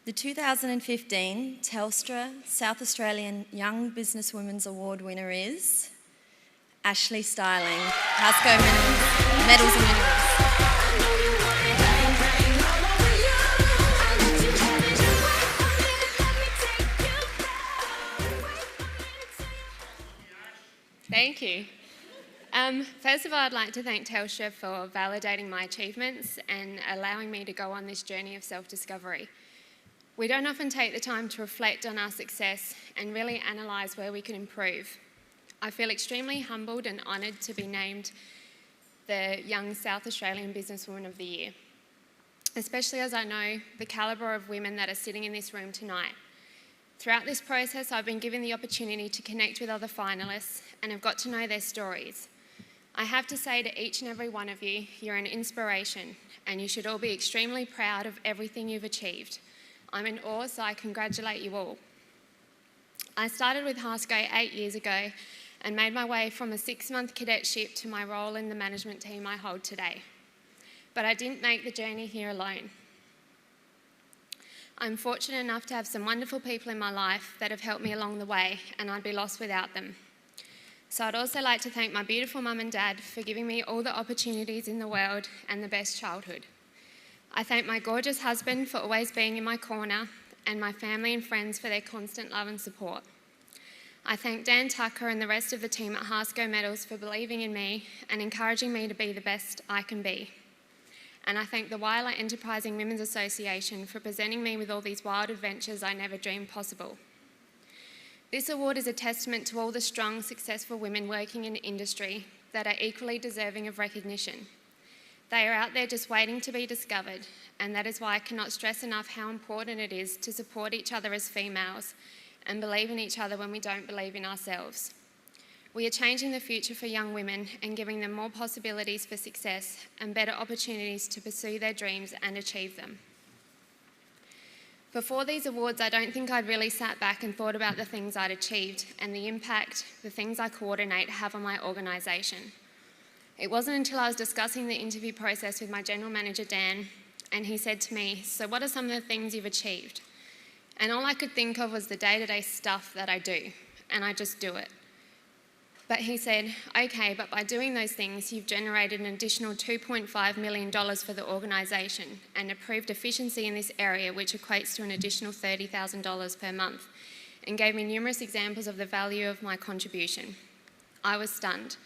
The 2015 Telstra South Australian Young Businesswomen's Award winner is Ashleigh Stiling, Hasco Medals and Minerals. Thank you. First of all, I'd like to thank Telstra for validating my achievements and allowing me to go on this journey of self-discovery. We don't often take the time to reflect on our success and really analyse where we can improve. I feel extremely humbled and honoured to be named the Young South Australian Businesswoman of the Year, especially as I know the calibre of women that are sitting in this room tonight. Throughout this process, I've been given the opportunity to connect with other finalists and have got to know their stories. I have to say to each and every one of you, you're an inspiration and you should all be extremely proud of everything you've achieved. I'm in awe, so I congratulate you all. I started with Hasco 8 years ago and made my way from a 6-month cadetship to my role in the management team I hold today. But I didn't make the journey here alone. I'm fortunate enough to have some wonderful people in my life that have helped me along the way, and I'd be lost without them. So I'd also like to thank my beautiful mum and dad for giving me all the opportunities in the world and the best childhood. I thank my gorgeous husband for always being in my corner and my family and friends for their constant love and support. I thank Dan Tucker and the rest of the team at Hasco Medals for believing in me and encouraging me to be the best I can be. And I thank the Weiler Enterprising Women's Association for presenting me with all these wild adventures I never dreamed possible. This award is a testament to all the strong, successful women working in the industry that are equally deserving of recognition. They are out there just waiting to be discovered, and that is why I cannot stress enough how important it is to support each other as females and believe in each other when we don't believe in ourselves. We are changing the future for young women and giving them more possibilities for success and better opportunities to pursue their dreams and achieve them. Before these awards, I don't think I'd really sat back and thought about the things I'd achieved and the impact the things I coordinate have on my organisation. It wasn't until I was discussing the interview process with my general manager, Dan, and he said to me, "So what are some of the things you've achieved?" And all I could think of was the day-to-day stuff that I do, and I just do it. But he said, "Okay, but by doing those things, you've generated an additional $2.5 million for the organisation and improved efficiency in this area, which equates to an additional $30,000 per month," and gave me numerous examples of the value of my contribution. I was stunned.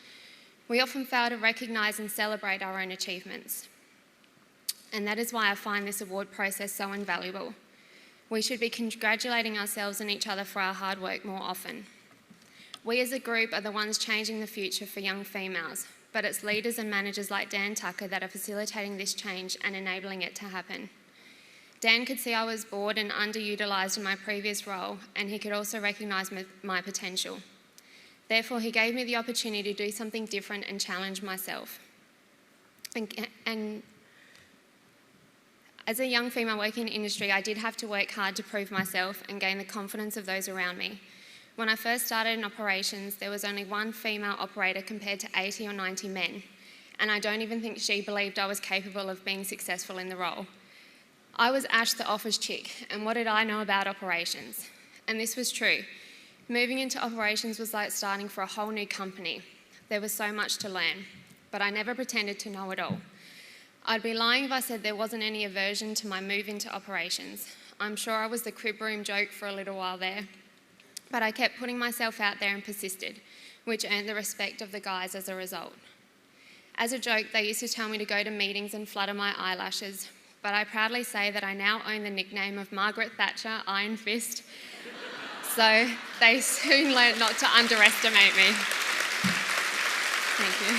We often fail to recognise and celebrate our own achievements. And that is why I find this award process so invaluable. We should be congratulating ourselves and each other for our hard work more often. We as a group are the ones changing the future for young females, but it's leaders and managers like Dan Tucker that are facilitating this change and enabling it to happen. Dan could see I was bored and underutilised in my previous role, and he could also recognise my potential. Therefore, he gave me the opportunity to do something different and challenge myself. And as a young female working in the industry, I did have to work hard to prove myself and gain the confidence of those around me. When I first started in operations, there was only one female operator compared to 80 or 90 men, and I don't even think she believed I was capable of being successful in the role. I was Ash the office chick, and what did I know about operations? And this was true. Moving into operations was like starting for a whole new company. There was so much to learn, but I never pretended to know it all. I'd be lying if I said there wasn't any aversion to my move into operations. I'm sure I was the crib room joke for a little while there, but I kept putting myself out there and persisted, which earned the respect of the guys as a result. As a joke, they used to tell me to go to meetings and flutter my eyelashes, but I proudly say that I now own the nickname of Margaret Thatcher Iron Fist, so they soon learnt not to underestimate me. Thank you.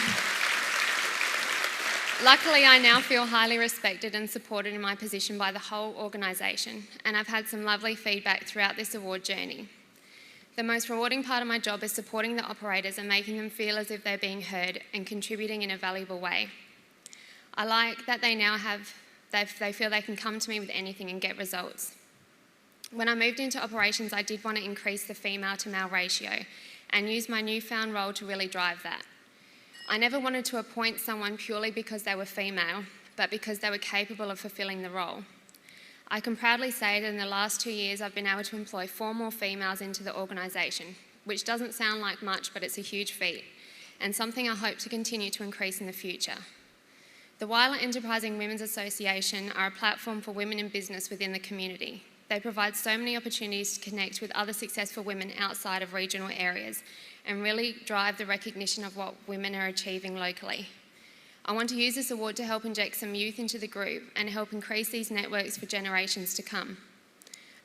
Luckily, I now feel highly respected and supported in my position by the whole organisation, and I've had some lovely feedback throughout this award journey. The most rewarding part of my job is supporting the operators and making them feel as if they're being heard and contributing in a valuable way. I like that they feel they can come to me with anything and get results. When I moved into operations, I did want to increase the female to male ratio and use my newfound role to really drive that. I never wanted to appoint someone purely because they were female, but because they were capable of fulfilling the role. I can proudly say that in the last 2 years I've been able to employ 4 more females into the organisation, which doesn't sound like much, but it's a huge feat, and something I hope to continue to increase in the future. The Weiler Enterprising Women's Association are a platform for women in business within the community. They provide so many opportunities to connect with other successful women outside of regional areas and really drive the recognition of what women are achieving locally. I want to use this award to help inject some youth into the group and help increase these networks for generations to come.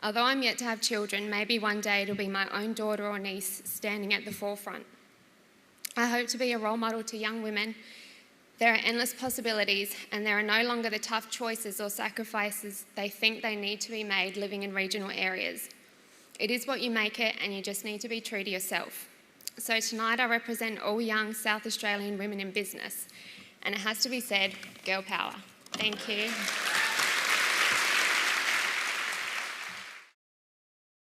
Although I'm yet to have children, maybe one day it'll be my own daughter or niece standing at the forefront. I hope to be a role model to young women. There are endless possibilities, and there are no longer the tough choices or sacrifices they think they need to be made living in regional areas. It is what you make it, and you just need to be true to yourself. So tonight I represent all young South Australian women in business, and it has to be said, girl power. Thank you.